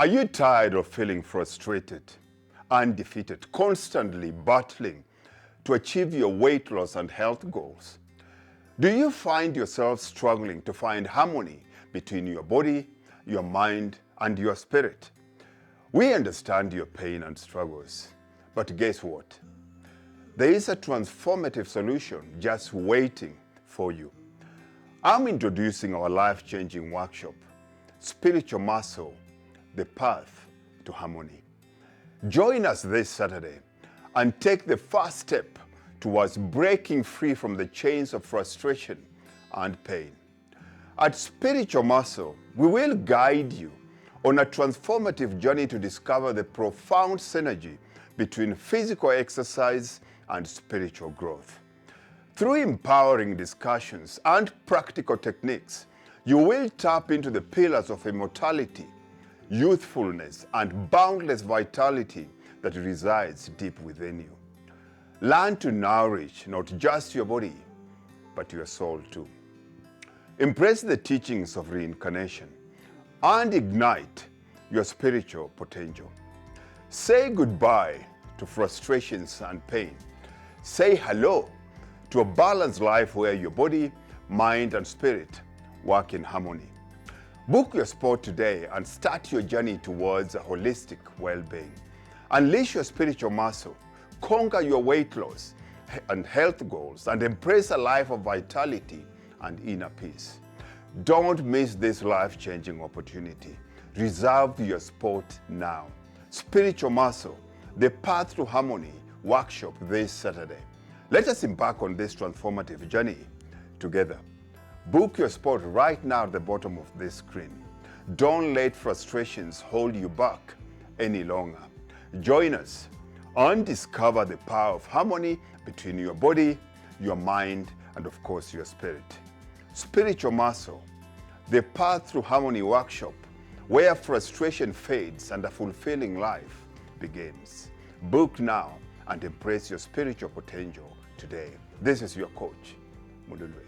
Are you tired of feeling frustrated, undefeated, constantly battling to achieve your weight loss and health goals? Do you find yourself struggling to find harmony between your body, your mind, and your spirit? We understand your pain and struggles, but guess what? There is a transformative solution just waiting for you. I'm introducing our life-changing workshop, Spiritual Muscle, the Path to Harmony. Join us this Saturday and take the first step towards breaking free from the chains of frustration and pain. At Spiritual Muscle, we will guide you on a transformative journey to discover the profound synergy between physical exercise and spiritual growth. Through empowering discussions and practical techniques, you will tap into the pillars of immortality, youthfulness, and boundless vitality that resides deep within you. Learn to nourish not just your body, but your soul too. Embrace the teachings of reincarnation and ignite your spiritual potential. Say goodbye to frustrations and pain. Say hello to a balanced life where your body, mind, and spirit work in harmony. Book your spot today and start your journey towards a holistic well-being. Unleash your spiritual muscle, conquer your weight loss and health goals, and embrace a life of vitality and inner peace. Don't miss this life-changing opportunity. Reserve your spot now. Spiritual Muscle, the Path to Harmony workshop this Saturday. Let us embark on this transformative journey together. Book your spot right now at the bottom of this screen. Don't let frustrations hold you back any longer. Join us and discover the power of harmony between your body, your mind, and of course your spirit. Spiritual Muscle, the Path to Harmony workshop, where frustration fades and a fulfilling life begins. Book now and embrace your spiritual potential today. This is your coach, Mululu X.